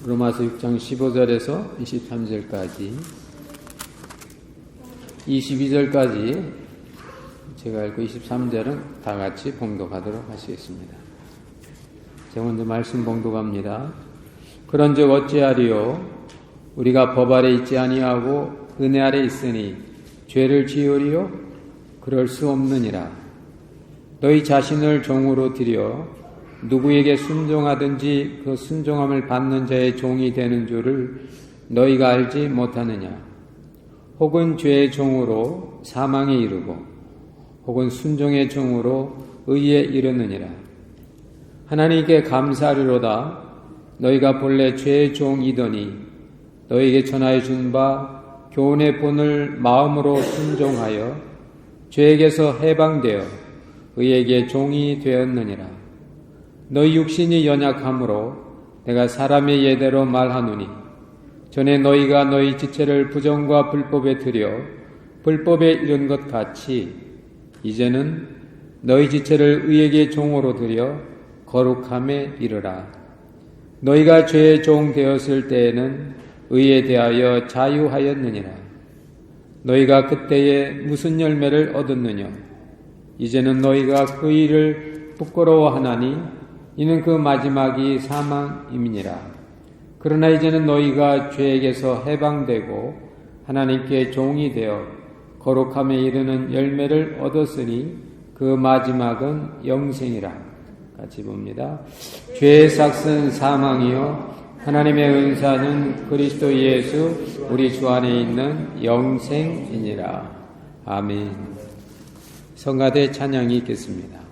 로마서 6장 15절에서 23절까지 22절까지 제가 읽고 23절은 다 같이 봉독하도록 하시겠습니다. 제가 먼저 말씀 봉독합니다. 그런즉 어찌하리요? 우리가 법 아래 있지 아니하고 은혜 아래 있으니 죄를 지으리요? 그럴 수 없느니라. 너희 자신을 종으로 들여 누구에게 순종하든지 그 순종함을 받는 자의 종이 되는 줄을 너희가 알지 못하느냐? 혹은 죄의 종으로 사망에 이르고 혹은 순종의 종으로 의에 이르느니라. 하나님께 감사하리로다. 너희가 본래 죄의 종이더니 너희에게 전하여 준 바 교훈의 본을 마음으로 순종하여 죄에게서 해방되어 의에게 종이 되었느니라. 너희 육신이 연약함으로 내가 사람의 예대로 말하노니 전에 너희가 너희 지체를 부정과 불법에 들여 불법에 이른 것 같이 이제는 너희 지체를 의에게 종으로 들여 거룩함에 이르라. 너희가 죄의 종 되었을 때에는 의에 대하여 자유하였느니라. 너희가 그때에 무슨 열매를 얻었느냐? 이제는 너희가 그 일을 부끄러워하나니 이는 그 마지막이 사망임이니라. 그러나 이제는 너희가 죄에게서 해방되고 하나님께 종이 되어 거룩함에 이르는 열매를 얻었으니 그 마지막은 영생이라. 같이 봅니다. 죄의 삭은 사망이요 하나님의 은사는 그리스도 예수 우리 주 안에 있는 영생이니라. 아멘. 성가대 찬양이 있겠습니다.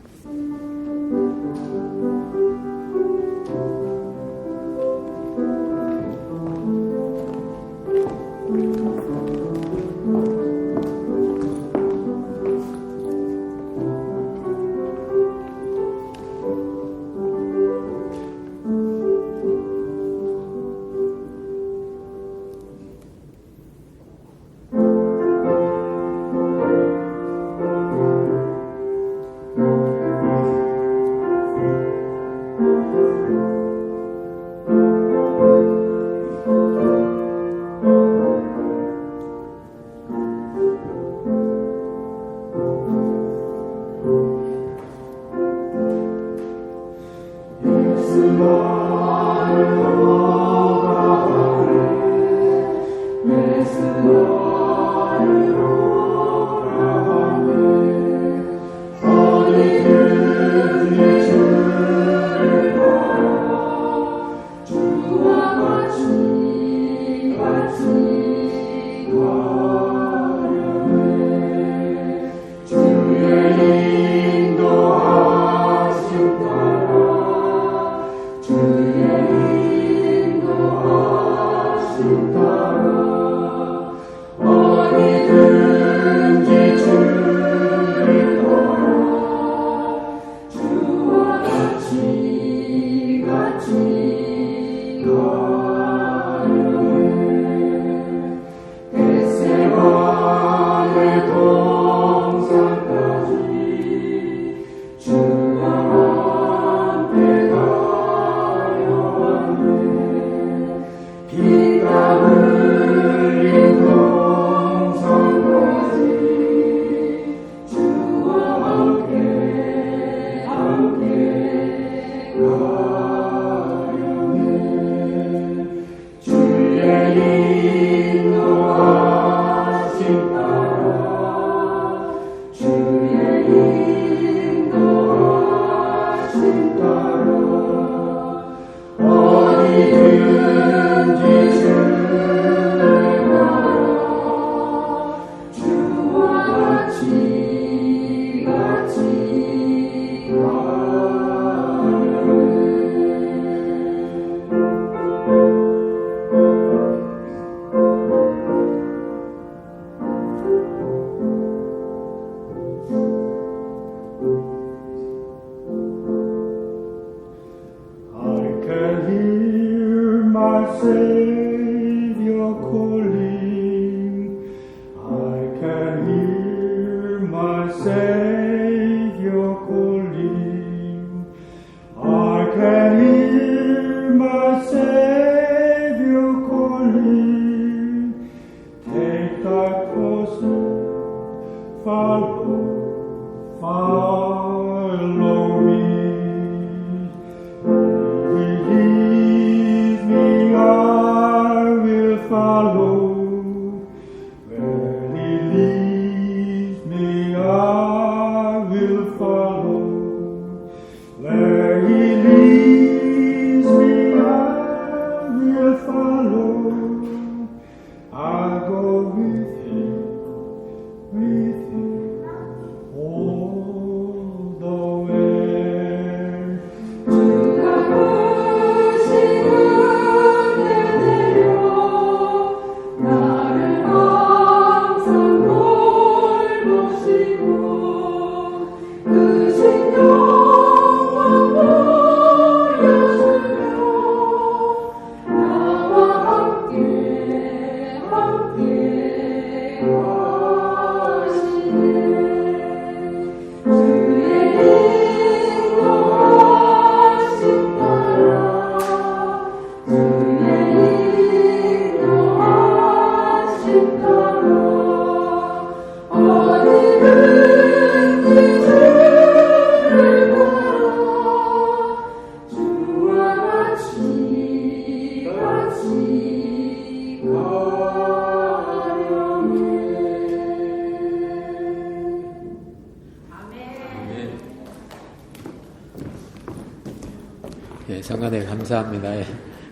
예, 성가대 감사합니다. 예.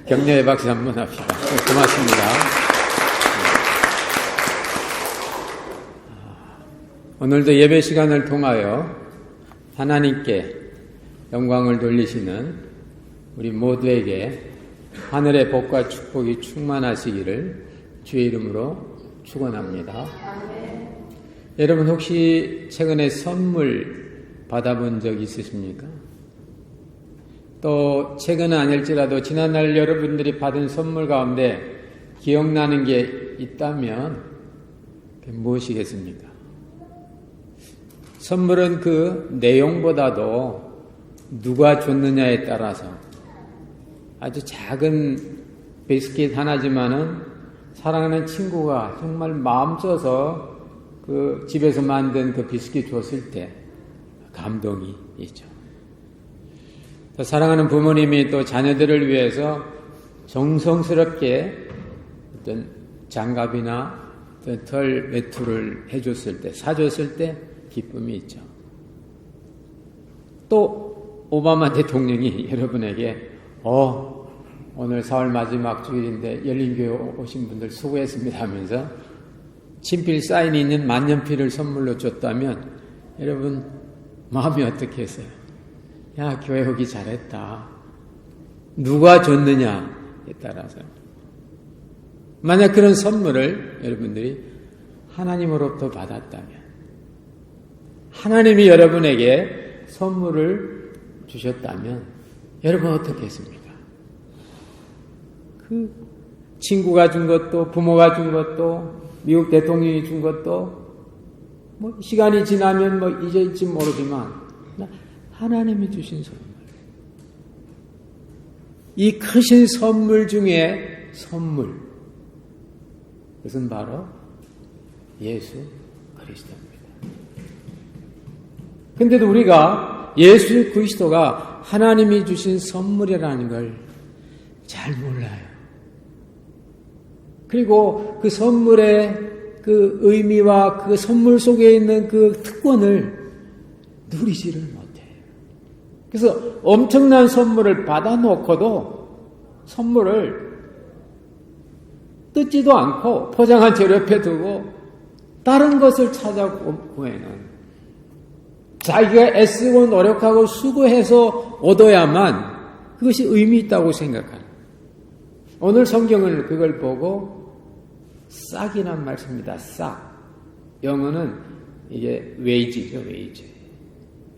격려의 박수 한번 합시다. 예, 고맙습니다. 오늘도 예배 시간을 통하여 하나님께 영광을 돌리시는 우리 모두에게 하늘의 복과 축복이 충만하시기를 주의 이름으로 축원합니다. 여러분 혹시 최근에 선물 받아본 적 있으십니까? 또 최근은 아닐지라도 지난날 여러분들이 받은 선물 가운데 기억나는 게 있다면 그게 무엇이겠습니까? 선물은 그 내용보다도 누가 줬느냐에 따라서 아주 작은 비스킷 하나지만은 사랑하는 친구가 정말 마음 써서 그 집에서 만든 그 비스킷 줬을 때 감동이 있죠. 또 사랑하는 부모님이 또 자녀들을 위해서 정성스럽게 어떤 장갑이나 어떤 털 외투를 해줬을 때, 사줬을 때 기쁨이 있죠. 또 오바마 대통령이 여러분에게 오늘 4월 마지막 주일인데 열린교회 오신 분들 수고했습니다 하면서 친필 사인이 있는 만년필을 선물로 줬다면 여러분 마음이 어떻게 했어요? 야, 교회 오기 잘했다. 누가 줬느냐에 따라서 만약 그런 선물을 여러분들이 하나님으로부터 받았다면 하나님이 여러분에게 선물을 주셨다면 여러분 어떻게 했습니까? 그 친구가 준 것도 부모가 준 것도 미국 대통령이 준 것도 뭐 시간이 지나면 뭐 잊을지 모르지만 하나님이 주신 선물, 이 크신 선물 중에 선물, 그것은 바로 예수 그리스도입니다. 근데도 우리가 예수 그리스도가 하나님이 주신 선물이라는 걸 잘 몰라요. 그리고 그 선물의 그 의미와 그 선물 속에 있는 그 특권을 누리지를 못해요. 그래서 엄청난 선물을 받아놓고도 선물을 뜯지도 않고 포장한 채로 옆에 두고 다른 것을 찾아 구해는, 자기가 애쓰고 노력하고 수고해서 얻어야만 그것이 의미 있다고 생각하는, 오늘 성경을 그걸 보고 싹이란 말씀입니다. 싹. 영어는 이게 웨이지죠, 웨이지.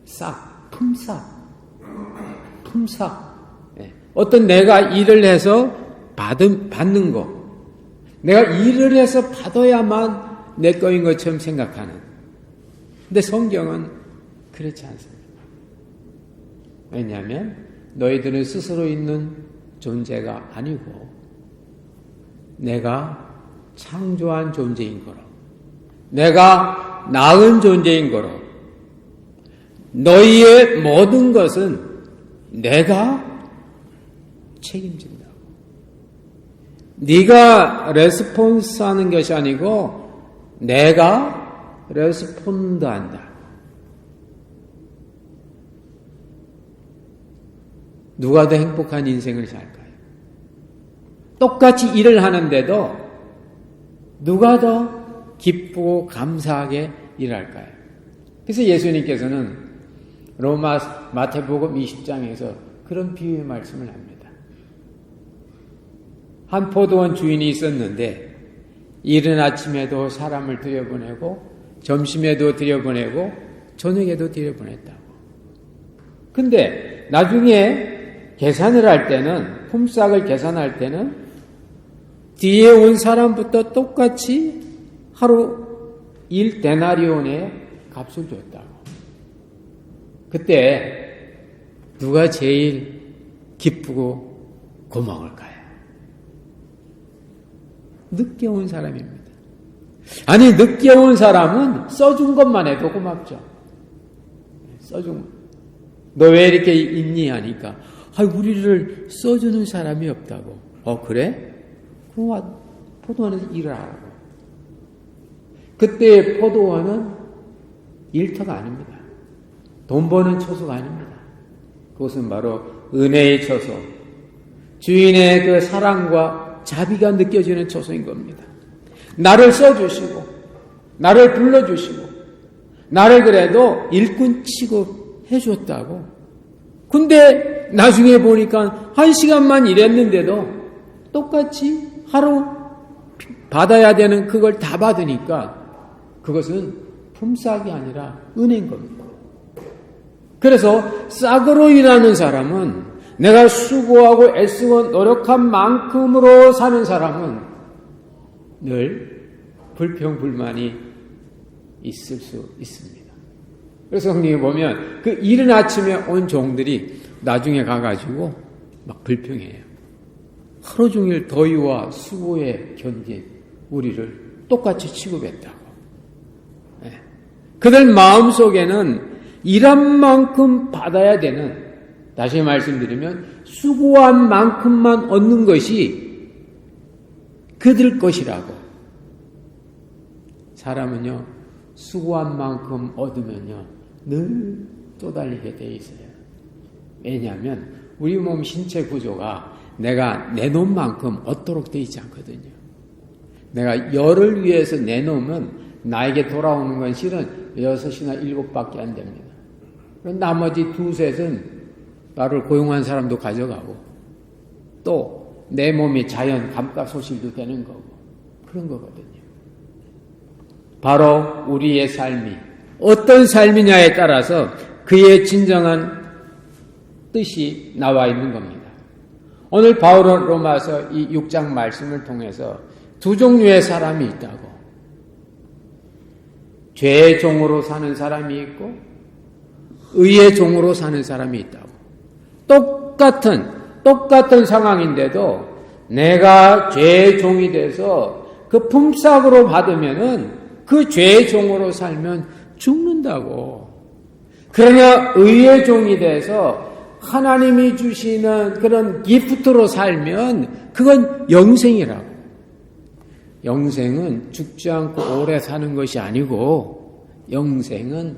싹, 품삯. 품삯. 네. 어떤 내가 일을 해서 받는 거. 내가 일을 해서 받아야만 내 거인 것처럼 생각하는. 근데 성경은 그렇지 않습니다. 왜냐하면 너희들은 스스로 있는 존재가 아니고 내가 창조한 존재인 거로, 내가 낳은 존재인 거로, 너희의 모든 것은 내가 책임진다고. 네가 레스폰스 하는 것이 아니고 내가 레스폰드 한다. 누가 더 행복한 인생을 살까요? 똑같이 일을 하는데도 누가 더 기쁘고 감사하게 일할까요? 그래서 예수님께서는 마태복음 20장에서 그런 비유의 말씀을 합니다. 한 포도원 주인이 있었는데 이른 아침에도 사람을 들여보내고 점심에도 들여보내고 저녁에도 들여보냈다고. 근데 나중에 계산을 할 때는, 품삯을 계산할 때는 뒤에 온 사람부터 똑같이 하루 1데나리온의 값을 줬다고. 그때 누가 제일 기쁘고 고마울까요? 늦게 온 사람입니다. 아니, 늦게 온 사람은 써준 것만 해도 고맙죠. 써준, 너 왜 이렇게 있니? 하니까 우리를 써주는 사람이 없다고. 그래? 그럼 포도원에서 일을 하라고. 그때 포도원은 일터가 아닙니다. 돈 버는 처소가 아닙니다. 그것은 바로 은혜의 처소, 주인의 그 사랑과 자비가 느껴지는 처소인 겁니다. 나를 써주시고 나를 불러주시고 나를 그래도 일꾼 취급해 줬다고. 근데 나중에 보니까 1시간만 일했는데도 똑같이 하루 받아야 되는 그걸 다 받으니까 그것은 품삯이 아니라 은혜인 겁니다. 그래서 싹으로 일하는 사람은, 내가 수고하고 애쓰고 노력한 만큼으로 사는 사람은 늘 불평불만이 있을 수 있습니다. 그래서 성경에 보면 그 이른 아침에 온 종들이 나중에 가가지고 막 불평해요. 하루 종일 더위와 수고에 견딘 우리를 똑같이 취급했다고. 네. 그들 마음속에는 일한 만큼 받아야 되는, 다시 말씀드리면 수고한 만큼만 얻는 것이 그들 것이라고. 사람은요, 수고한 만큼 얻으면요 늘 쪼달리게 돼 있어요. 왜냐하면 우리 몸 신체 구조가 내가 내놓은 만큼 얻도록 돼 있지 않거든요. 내가 열을 위해서 내놓으면 나에게 돌아오는 건 실은 6이나 7밖에 안 됩니다. 그럼 나머지 2셋은 나를 고용한 사람도 가져가고 또 내 몸이 자연 감가소실도 되는 거고 그런 거거든요. 바로 우리의 삶이 어떤 삶이냐에 따라서 그의 진정한 뜻이 나와 있는 겁니다. 오늘 바울은 로마서 이 6장 말씀을 통해서 두 종류의 사람이 있다고. 죄의 종으로 사는 사람이 있고 의의 종으로 사는 사람이 있다고. 똑같은 상황인데도 내가 죄의 종이 돼서 그 품삯으로 받으면은 그 죄의 종으로 살면 죽는다고. 그러나 의의 종이 돼서 하나님이 주시는 그런 기프트로 살면 그건 영생이라고. 영생은 죽지 않고 오래 사는 것이 아니고 영생은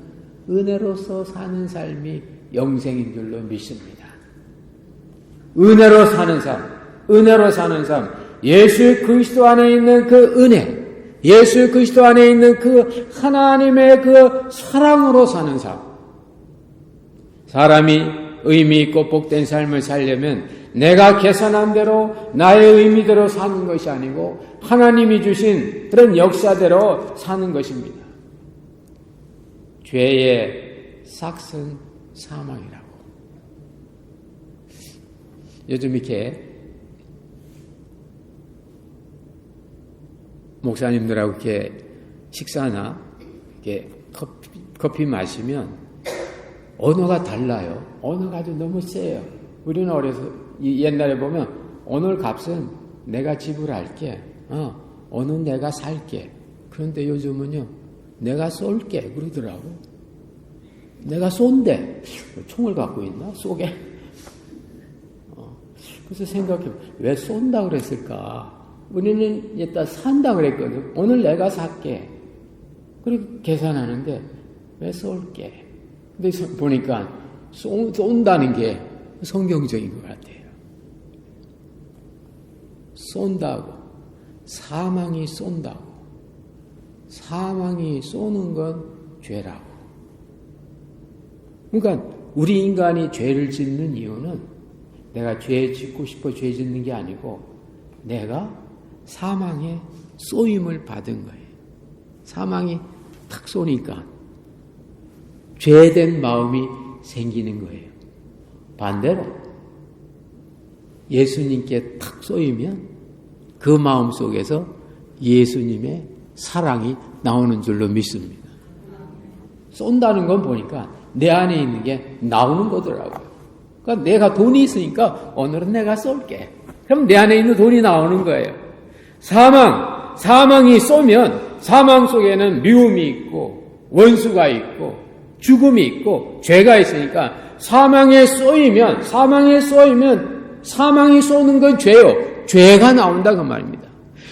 은혜로서 사는 삶이 영생인 줄로 믿습니다. 은혜로 사는 삶, 예수 그리스도 안에 있는 그 은혜, 예수 그리스도 안에 있는 그 하나님의 그 사랑으로 사는 삶. 사람이 의미 있고 복된 삶을 살려면 내가 계산한 대로 나의 의미대로 사는 것이 아니고 하나님이 주신 그런 역사대로 사는 것입니다. 죄의 삭은 사망이라고. 요즘 이렇게 목사님들하고 이렇게 식사나 이렇게 커피 마시면 언어가 달라요. 언어가 아주 너무 세요. 우리는 어려서 옛날에 보면 오늘 값은 내가 지불할게. 오늘 내가 살게. 그런데 요즘은요, 내가 쏠게 그러더라고. 내가 쏜대. 총을 갖고 있나? 쏘게. 그래서 생각해, 왜 쏜다 그랬을까? 우리는 일단 산다 그랬거든. 오늘 내가 살게. 그리고 계산하는데 왜 쏠게? 근데 보니까 쏜다는 게 성경적인 것 같아요. 쏜다고. 사망이 쏜다고. 사망이 쏘는 건 죄라고. 그러니까 우리 인간이 죄를 짓는 이유는 내가 죄 짓고 싶어 죄 짓는 게 아니고 내가 사망의 쏘임을 받은 거예요. 사망이 탁 쏘니까 죄된 마음이 생기는 거예요. 반대로 예수님께 탁 쏘이면 그 마음 속에서 예수님의 사랑이 나오는 줄로 믿습니다. 쏜다는 건 보니까 내 안에 있는 게 나오는 거더라고요. 그러니까 내가 돈이 있으니까 오늘은 내가 쏠게. 그럼 내 안에 있는 돈이 나오는 거예요. 사망이 쏘면 사망 속에는 미움이 있고 원수가 있고 죽음이 있고 죄가 있으니까 사망이 쏘이면 사망이 쏘는 건 죄요. 죄가 나온다 그 말입니다.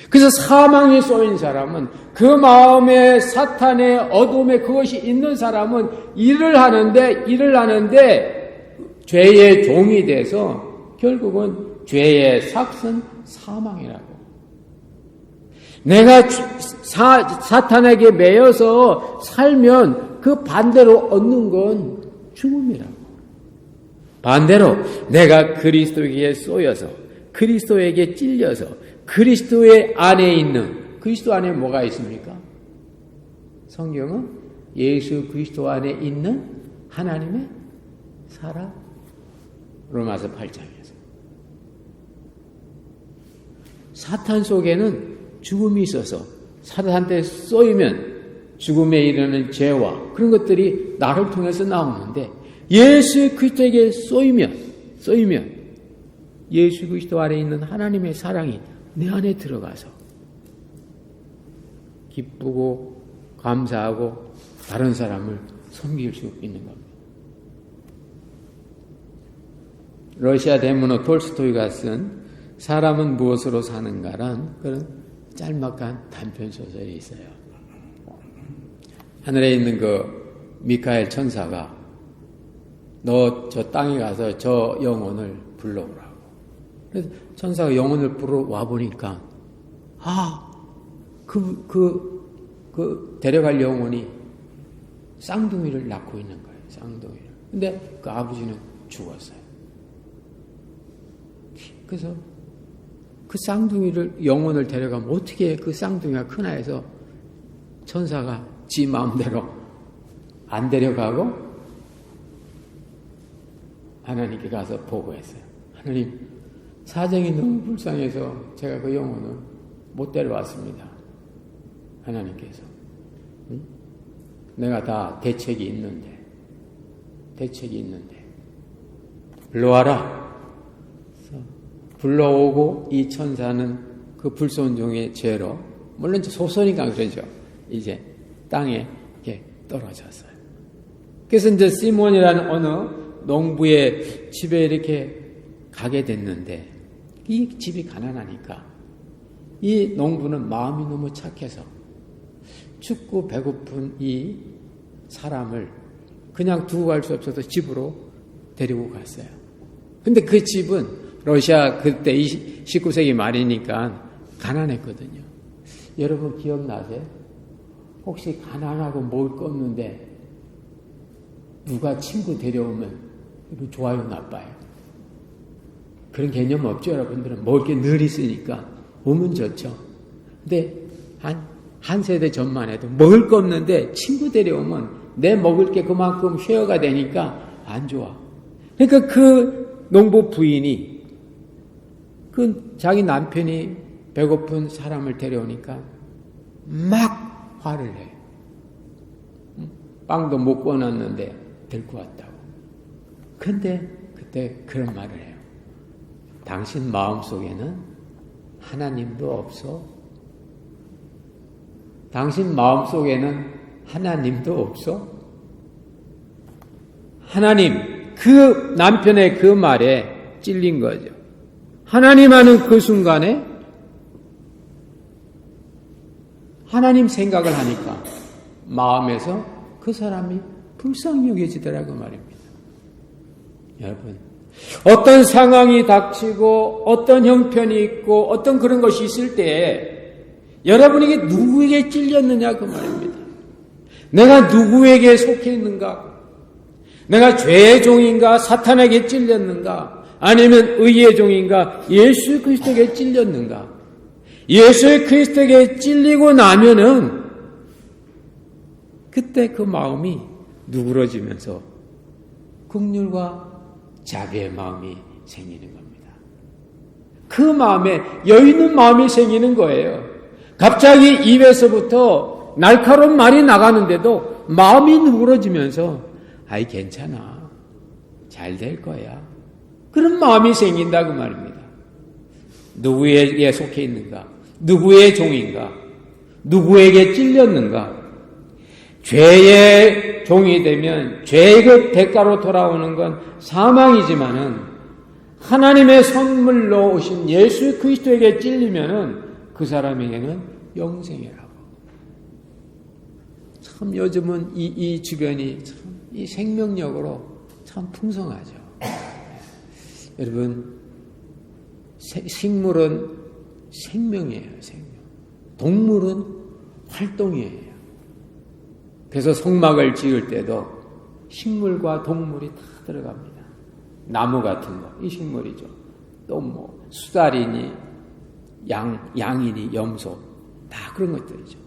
그래서 사망이 쏘인 사람은 그 마음에 사탄의 어둠에 그것이 있는 사람은 일을 하는데 죄의 종이 돼서 결국은 죄의 삭은 사망이라고. 내가 사탄에게 매여서 살면 그 반대로 얻는 건 죽음이라고. 반대로 내가 그리스도에게 쏘여서 그리스도에게 찔려서 그리스도의 안에 있는, 그리스도 안에 뭐가 있습니까? 성경은 예수 그리스도 안에 있는 하나님의 사랑, 로마서 8장에서. 사탄 속에는 죽음이 있어서 사탄한테 쏘이면 죽음에 이르는 죄와 그런 것들이 나를 통해서 나오는데, 예수 그리스도에게 쏘이면 예수 그리스도 안에 있는 하나님의 사랑이 내 안에 들어가서 기쁘고 감사하고 다른 사람을 섬길 수 있는 겁니다. 러시아 대문호 톨스토이가 쓴 사람은 무엇으로 사는가란 그런 짤막한 단편소설이 있어요. 하늘에 있는 그 미카엘 천사가 너 저 땅에 가서 저 영혼을 불러오라고. 그래서 천사가 영혼을 불러와 보니까 그 데려갈 영혼이 쌍둥이를 낳고 있는 거예요. 쌍둥이를. 근데 그 아버지는 죽었어요. 그래서 그 쌍둥이를 영혼을 데려가면 어떻게 그 쌍둥이가 크나 해서 천사가 지 마음대로 안 데려가고 하나님께 가서 보고했어요. 하나님, 사정이 너무 불쌍해서 제가 그 영혼을 못 데려왔습니다. 하나님께서 내가 다 대책이 있는데 불러와라. 불러오고 이 천사는 그 불순종의 죄로, 물론 소설이니까 그러죠, 이제 땅에 이렇게 떨어졌어요. 그래서 이제 시몬이라는 어느 농부의 집에 이렇게 가게 됐는데, 이 집이 가난하니까 이 농부는 마음이 너무 착해서 춥고 배고픈 이 사람을 그냥 두고 갈 수 없어서 집으로 데리고 갔어요. 근데 그 집은 러시아 그때 19세기 말이니까 가난했거든요. 여러분 기억나세요? 혹시 가난하고 먹을 거 없는데 누가 친구 데려오면 좋아요, 나빠요? 그런 개념 없죠, 여러분들은. 먹을 게 늘 있으니까 오면 좋죠. 근데 한 세대 전만 해도 먹을 거 없는데 친구 데려오면 내 먹을 게 그만큼 쉐어가 되니까 안 좋아. 그러니까 그 농부 부인이 그 자기 남편이 배고픈 사람을 데려오니까 막 화를 해요. 빵도 못 구워놨는데 데리고 왔다고. 근데 그때 그런 말을 해요. 당신 마음속에는 하나님도 없어? 당신 마음속에는 하나님도 없어? 하나님, 그 남편의 그 말에 찔린 거죠. 하나님 하는 그 순간에 하나님 생각을 하니까 마음에서 그 사람이 불쌍히 여겨지더라고 말입니다. 여러분, 어떤 상황이 닥치고 어떤 형편이 있고 어떤 그런 것이 있을 때 여러분에게 누구에게 찔렸느냐 그 말입니다. 내가 누구에게 속해 있는가? 내가 죄의 종인가? 사탄에게 찔렸는가? 아니면 의의 종인가? 예수 그리스도에게 찔렸는가? 예수 그리스도에게 찔리고 나면은 그때 그 마음이 누그러지면서 긍휼과 자비의 마음이 생기는 겁니다. 그 마음에 여유 있는 마음이 생기는 거예요. 갑자기 입에서부터 날카로운 말이 나가는데도 마음이 누그러지면서 아이 괜찮아, 잘 될 거야, 그런 마음이 생긴다 그 말입니다. 누구에게 속해 있는가? 누구의 종인가? 누구에게 찔렸는가? 죄의 종이 되면 죄의 그 대가로 돌아오는 건 사망이지만은 하나님의 선물로 오신 예수 그리스도에게 찔리면은 그 사람에게는 영생이라고. 참 요즘은 이 주변이 참 이 생명력으로 참 풍성하죠. 여러분, 식물은 생명이에요, 생명. 동물은 활동이에요. 그래서 성막을 지을 때도 식물과 동물이 다 들어갑니다. 나무 같은 거, 이 식물이죠. 또 뭐 수달이니 양이니 염소, 다 그런 것들이죠.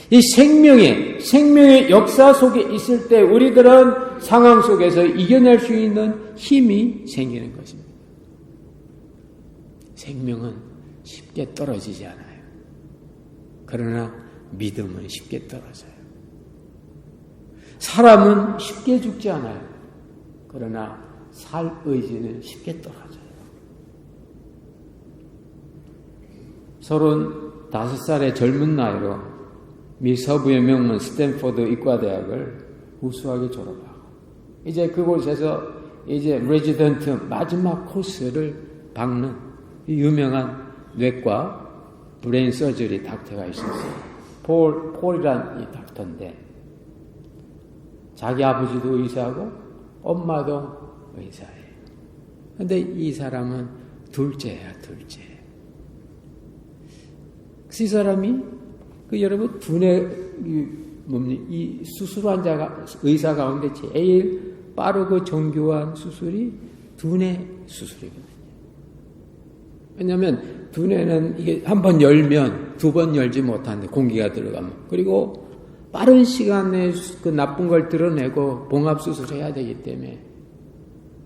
이 생명의 역사 속에 있을 때 우리 그런 상황 속에서 이겨낼 수 있는 힘이 생기는 것입니다. 생명은 쉽게 떨어지지 않아요. 그러나 믿음은 쉽게 떨어져요. 사람은 쉽게 죽지 않아요. 그러나 살 의지는 쉽게 떨어져요. 35살의 젊은 나이로 미 서부의 명문 스탠포드 의과대학을 우수하게 졸업하고 이제 그곳에서 이제 레지던트 마지막 코스를 박는 유명한 뇌과 브레인 서저리 닥터가 있었어요. 폴이란 이 닥터인데 자기 아버지도 의사고 엄마도 의사예요. 근데 이 사람은 둘째야, 둘째. 이 사람이 여러분 두뇌 이 수술 환자가 의사 가운데 제일 빠르고 정교한 수술이 두뇌 수술이거든요. 왜냐하면 두뇌는 이게 한 번 열면 두 번 열지 못하는데 공기가 들어가면 그리고 빠른 시간에 그 나쁜 걸 드러내고 봉합 수술해야 되기 때문에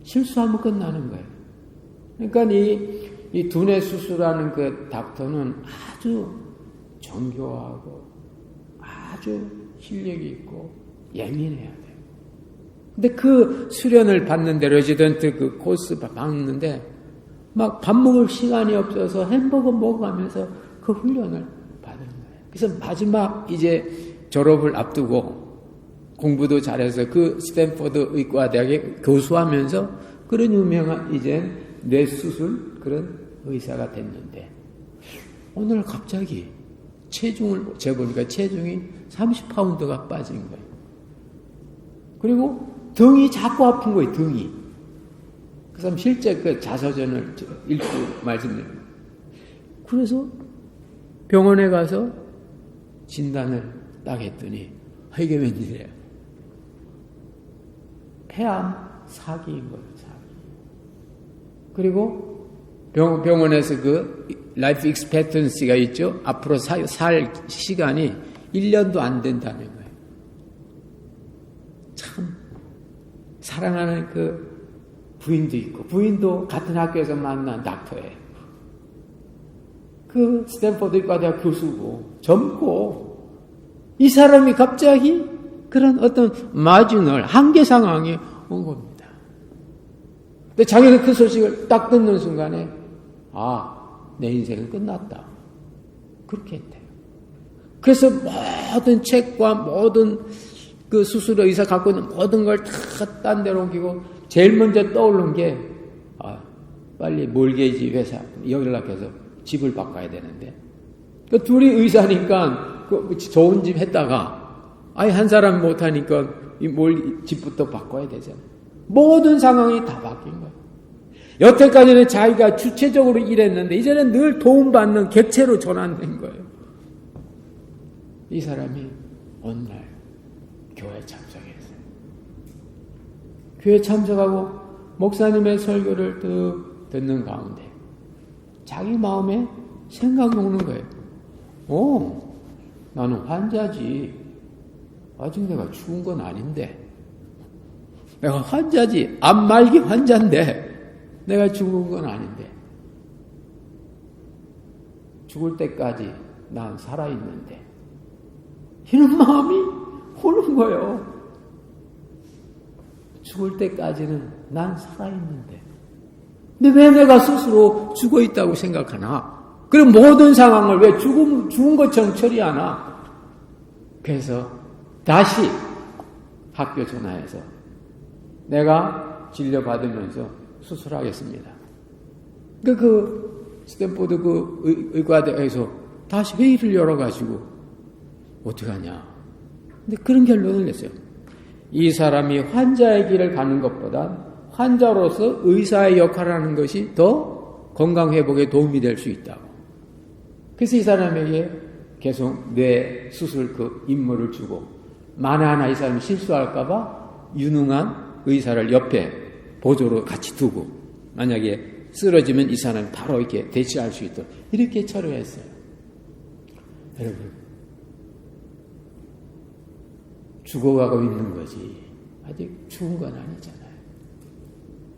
실수하면 끝나는 거예요. 그러니까 이 두뇌 수술하는 그 닥터는 아주 정교하고 아주 실력이 있고 예민해야 돼요. 근데 그 수련을 받는데 레지던트 그 코스 받는데 막 밥 먹을 시간이 없어서 햄버거 먹어가면서 그 훈련을 받은 거예요. 그래서 마지막 이제 졸업을 앞두고 공부도 잘해서 그 스탠포드 의과대학에 교수하면서 그런 유명한 이제 뇌수술 그런 의사가 됐는데 오늘 갑자기 체중을 재보니까 체중이 30파운드가 빠진 거예요. 그리고 등이 자꾸 아픈 거예요. 등이. 그 사람 실제 그 자서전을 읽고 말씀드립니다. 그래서 병원에 가서 진단을 딱 했더니 이게 웬일이에요? 폐암 사기인 거예요. 사기. 그리고 병원에서 그 라이프 익스펙턴시가 있죠. 앞으로 살 시간이 1년도 안 된다는 거예요. 참 사랑하는 그 부인도 있고 부인도 같은 학교에서 만난 닥터예요. 그 스탠포드 의과대학 교수고 젊고 이 사람이 갑자기 그런 어떤 마지널 한계 상황에 온 겁니다. 근데 자기는 그 소식을 딱 듣는 순간에 내 인생은 끝났다. 그렇게 했대요. 그래서 모든 책과 모든 그 수술 의사 갖고 있는 모든 걸 다 딴 데로 옮기고 제일 먼저 떠오른 게 빨리 몰게이지 회사 연락해서 집을 바꿔야 되는데 그 둘이 의사니까 그 좋은 집 했다가 한 사람 못하니까 집부터 바꿔야 되잖아요. 모든 상황이 다 바뀐 거예요. 여태까지는 자기가 주체적으로 일했는데 이제는 늘 도움받는 객체로 전환된 거예요. 이 사람이 어느 날 교회에 참석했어요. 교회에 참석하고 목사님의 설교를 듣는 가운데 자기 마음에 생각이 오는 거예요. 나는 환자지. 아직 내가 죽은 건 아닌데. 내가 환자지. 암 말기 환자인데 내가 죽은 건 아닌데. 죽을 때까지 난 살아있는데. 이런 마음이 오는 거예요. 죽을 때까지는 난 살아있는데. 근데 왜 내가 스스로 죽어있다고 생각하나? 그럼 모든 상황을 왜 죽은 것처럼 처리하나? 그래서 다시 학교 전화해서 내가 진료받으면서 수술하겠습니다. 그 스탠포드 그 의과대에서 다시 회의를 열어가지고 어떻게 하냐. 근데 그런 결론을 냈어요. 이 사람이 환자의 길을 가는 것보다 환자로서 의사의 역할을 하는 것이 더 건강 회복에 도움이 될 수 있다고. 그래서 이 사람에게 계속 뇌 수술 그 임무를 주고, 만에 하나 이 사람이 실수할까봐 유능한 의사를 옆에 보조로 같이 두고, 만약에 쓰러지면 이 사람이 바로 이렇게 대처할 수 있도록 이렇게 처리했어요. 여러분, 죽어가고 있는 거지 아직 죽은 건 아니잖아요.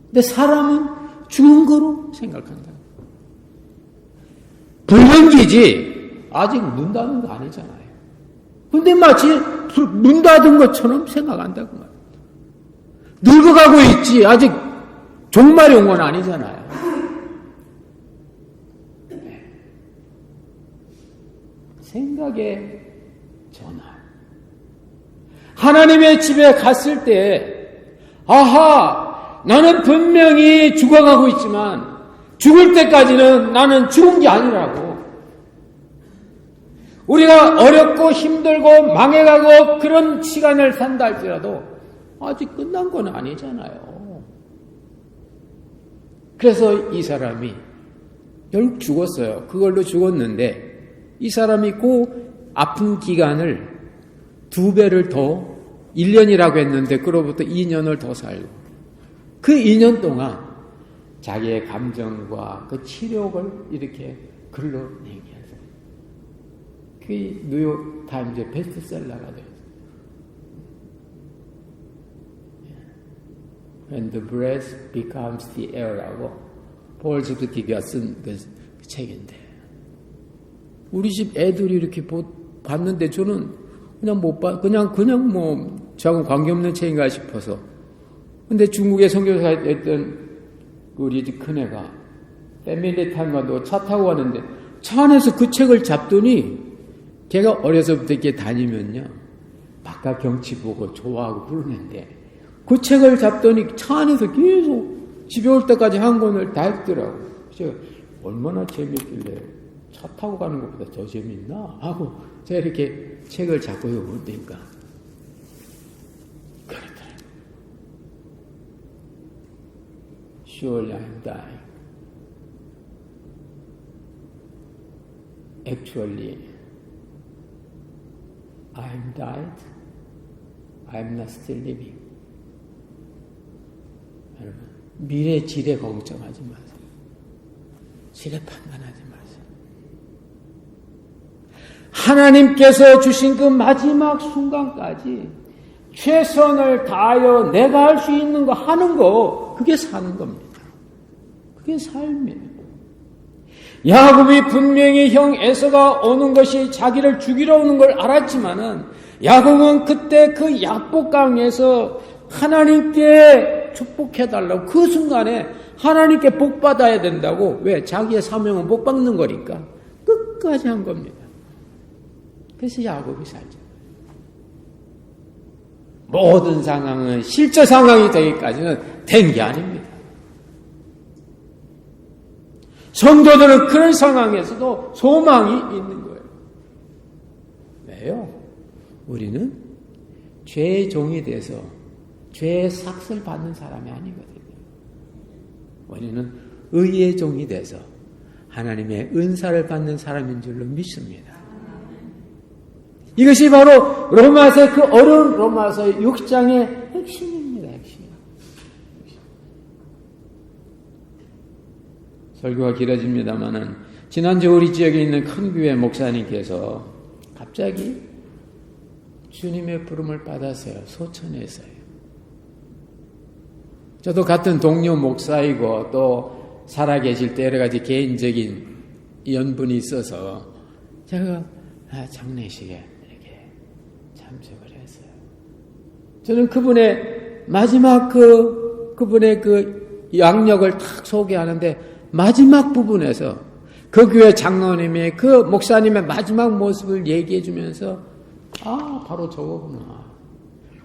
근데 사람은 죽은 거로 생각한다. 불면기지 아직 문 닫은 거 아니잖아요. 근데 마치 문 닫은 것처럼 생각한다고 말이에요. 늙어가고 있지 아직 종말이 온 건 아니잖아요. 네. 생각의 전환. 하나님의 집에 갔을 때, 아하, 나는 분명히 죽어가고 있지만 죽을 때까지는 나는 죽은 게 아니라고. 우리가 어렵고 힘들고 망해가고 그런 시간을 산다 할지라도 아직 끝난 건 아니잖아요. 그래서 이 사람이 결국 죽었어요. 그걸로 죽었는데 이 사람이 그 아픈 기간을 2배를 더 1년이라고 했는데 그로부터 2년을 더 살고 그 2년 동안 자기의 감정과 그 치욕을 이렇게 글로 얘기했어요. 그게 뉴욕 타임즈 베스트셀러가 됐어요. When the breath becomes the air라고 폴 스피티가 쓴 그 책인데 우리 집 애들이 이렇게 봤는데 저는 그냥 못 봐, 그냥 뭐 저하고 관계없는 책인가 싶어서. 근데 중국에 선교사였던 우리 집 큰애가 패밀리 타임과도 차 타고 가는데 차 안에서 그 책을 잡더니 걔가 어려서부터 이렇게 다니면요 바깥 경치 보고 좋아하고 그러는데 그 책을 잡더니 차 안에서 계속 집에 올 때까지 한 권을 다 읽더라고. 제가 얼마나 재밌길래 차 타고 가는 것보다 더 재밌나 하고 제가 이렇게 책을 잡고 읽으니까 그렇더라고요. Surely I'm dying. Actually, I'm died. I'm not still living. 여러분, 미래 지뢰 걱정하지 마세요. 지뢰 판단하지 마세요. 하나님께서 주신 그 마지막 순간까지 최선을 다하여 내가 할 수 있는 거 하는 거, 그게 사는 겁니다. 그게 삶이에요. 야곱이 분명히 형 에서가 오는 것이 자기를 죽이러 오는 걸 알았지만은 야곱은 그때 그 약복강에서 하나님께 축복해달라고 그 순간에 하나님께 복 받아야 된다고. 왜? 자기의 사명은 복 받는 거니까 끝까지 한 겁니다. 그래서 야곱이 살죠. 모든 상황은 실제 상황이 되기까지는 된 게 아닙니다. 성도들은 그런 상황에서도 소망이 있는 거예요. 왜요? 우리는 죄의 종이 돼서 죄의 삭슬 받는 사람이 아니거든요. 우리는 의의 종이 돼서 하나님의 은사를 받는 사람인 줄로 믿습니다. 이것이 바로 로마서의 그 어려운 로마서의 6장의 핵심입니다. 핵심. 설교가 길어집니다만은 지난주 우리 지역에 있는 큰 교회 목사님께서 갑자기 주님의 부름을 받았어요. 소천에서요. 저도 같은 동료 목사이고 또 살아계실 때 여러 가지 개인적인 연분이 있어서 제가 장례식에 이렇게 참석을 했어요. 저는 그분의 마지막 그분의 그 양력을 탁 소개하는데 마지막 부분에서 그 교회 장로님의 그 목사님의 마지막 모습을 얘기해 주면서 바로 저거구나.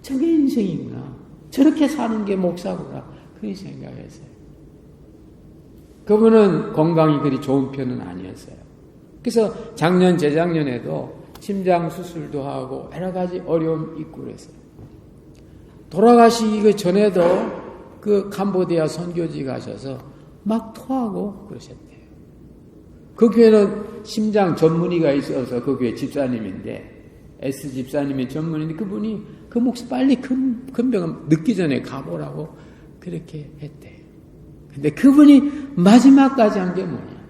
저게 인생이구나. 저렇게 사는 게 목사구나. 그렇게 생각했어요. 그분은 건강이 그리 좋은 편은 아니었어요. 그래서 작년, 재작년에도 심장 수술도 하고 여러 가지 어려움이 있고 그랬어요. 돌아가시기 전에도 그 캄보디아 선교지 가셔서 막 토하고 그러셨대요. 그 교회는 심장 전문의가 있어서 그 교회 집사님인데, S 집사님이 전문의인데, 그분이 그 목사 빨리 큰 병 늦기 전에 가보라고 그렇게 했대요. 근데 그분이 마지막까지 한 게 뭐냐?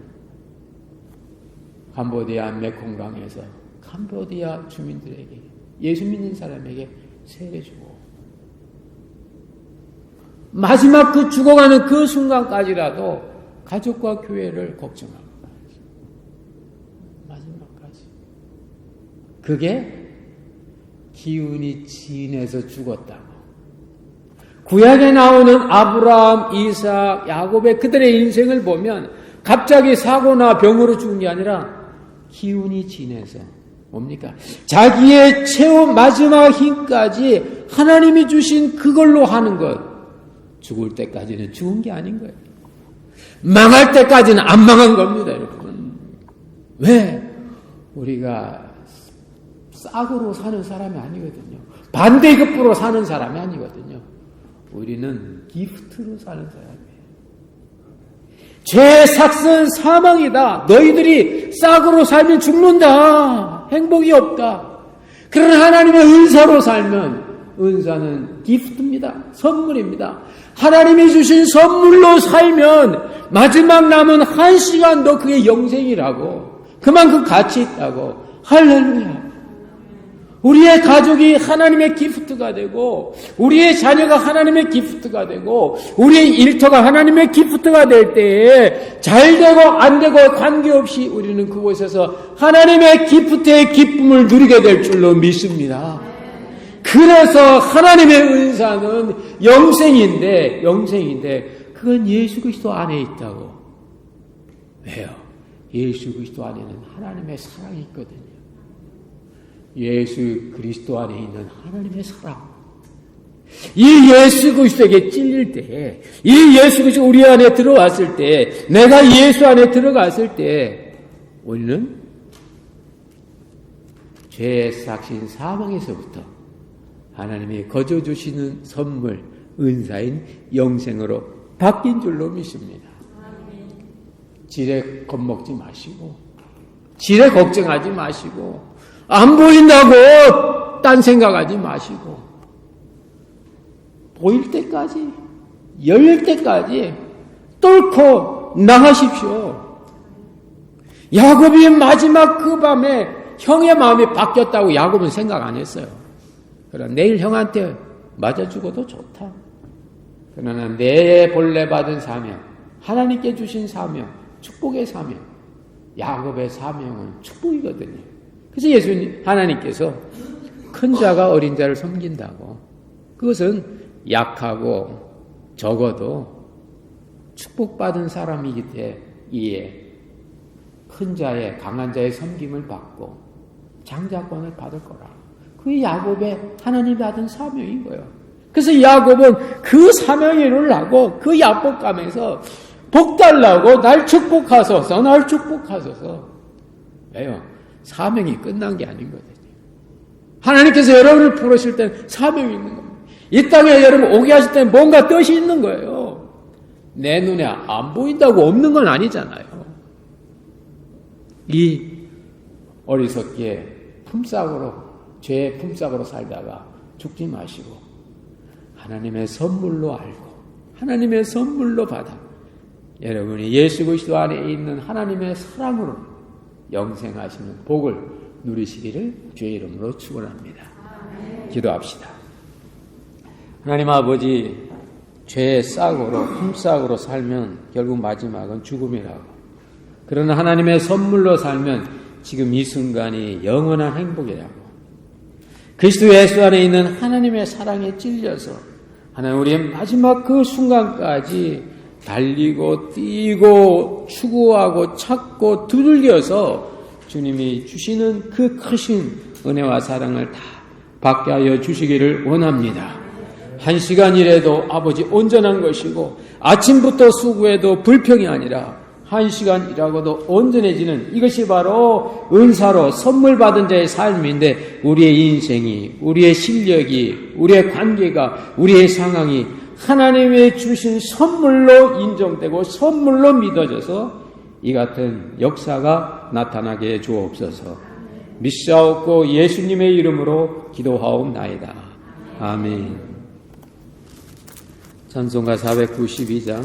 캄보디아 메콩강에서 캄보디아 주민들에게, 예수 믿는 사람에게 세례 주고, 마지막 그 죽어가는 그 순간까지라도 가족과 교회를 걱정하고 마지막까지. 그게 기운이 진해서 죽었다고. 구약에 나오는 아브라함, 이삭, 야곱의 그들의 인생을 보면 갑자기 사고나 병으로 죽은 게 아니라 기운이 진해서 뭡니까? 자기의 최후 마지막 힘까지 하나님이 주신 그걸로 하는 것. 죽을 때까지는 죽은 게 아닌 거예요. 망할 때까지는 안 망한 겁니다, 여러분. 왜? 우리가 싹으로 사는 사람이 아니거든요. 반대급부로 사는 사람이 아니거든요. 우리는 기프트로 사는 사람이에요. 죄의 삭은 사망이다. 너희들이 싹으로 살면 죽는다. 행복이 없다. 그러나 하나님의 은사로 살면, 은사는 기프트입니다. 선물입니다. 하나님이 주신 선물로 살면 마지막 남은 한 시간도 그게 영생이라고, 그만큼 가치 있다고. 할렐루야. 우리의 가족이 하나님의 기프트가 되고, 우리의 자녀가 하나님의 기프트가 되고, 우리의 일터가 하나님의 기프트가 될 때에 잘 되고 안 되고 관계없이 우리는 그곳에서 하나님의 기프트의 기쁨을 누리게 될 줄로 믿습니다. 그래서 하나님의 은사는 영생인데 그건 예수 그리스도 안에 있다고. 왜요? 예수 그리스도 안에는 하나님의 사랑이 있거든요. 예수 그리스도 안에 있는 하나님의 사랑. 이 예수 그리스도에게 찔릴 때, 이 예수 그리스도 우리 안에 들어왔을 때, 내가 예수 안에 들어갔을 때, 우리는 죄의 삭신 사망에서부터 하나님이 거저주시는 선물, 은사인 영생으로 바뀐 줄로 믿습니다. 지레 겁먹지 마시고, 지레 걱정하지 마시고, 안 보인다고 딴 생각하지 마시고, 보일 때까지, 열릴 때까지 뚫고 나가십시오. 야곱이 마지막 그 밤에 형의 마음이 바뀌었다고 야곱은 생각 안 했어요. 그러나 내일 형한테 맞아 죽어도 좋다. 그러나 내 본래 받은 사명, 하나님께 주신 사명, 축복의 사명, 야곱의 사명은 축복이거든요. 그래서 예수님, 하나님께서 큰 자가 어린 자를 섬긴다고. 그것은 약하고 적어도 축복받은 사람이기에 큰 자의, 강한 자의 섬김을 받고 장자권을 받을 거라. 그게 야곱의 하나님 받은 사명인 거예요. 그래서 야곱은 그 사명을 이루려고 그 야복감에서 복 달라고 날 축복하소서, 날 축복하소서. 왜요? 사명이 끝난 게 아닌 거거든요. 하나님께서 여러분을 부르실 때는 사명이 있는 겁니다. 이 땅에 여러분 오게 하실 때는 뭔가 뜻이 있는 거예요. 내 눈에 안 보인다고 없는 건 아니잖아요. 이 어리석기에 품삯으로, 죄의 품삯으로 살다가 죽지 마시고 하나님의 선물로 알고 하나님의 선물로 받아 여러분이 예수 그리스도 안에 있는 하나님의 사랑으로 영생하시는 복을 누리시기를 주의 이름으로 축원합니다. 기도합시다. 하나님 아버지, 죄의 싹으로, 품삯으로 살면 결국 마지막은 죽음이라고. 그러나 하나님의 선물로 살면 지금 이 순간이 영원한 행복이라고. 그리스도 예수 안에 있는 하나님의 사랑에 찔려서 하나님 우리의 마지막 그 순간까지 달리고 뛰고 추구하고 찾고 두들겨서 주님이 주시는 그 크신 은혜와 사랑을 다 받게 하여 주시기를 원합니다. 한 시간이라도 아버지 온전한 것이고 아침부터 수고해도 불평이 아니라 한 시간이라고도 온전해지는 이것이 바로 은사로 선물 받은 자의 삶인데 우리의 인생이, 우리의 실력이, 우리의 관계가, 우리의 상황이 하나님의 주신 선물로 인정되고 선물로 믿어져서 이 같은 역사가 나타나게 해 주옵소서. 믿사옵고 예수님의 이름으로 기도하옵나이다. 아멘. 찬송가 492장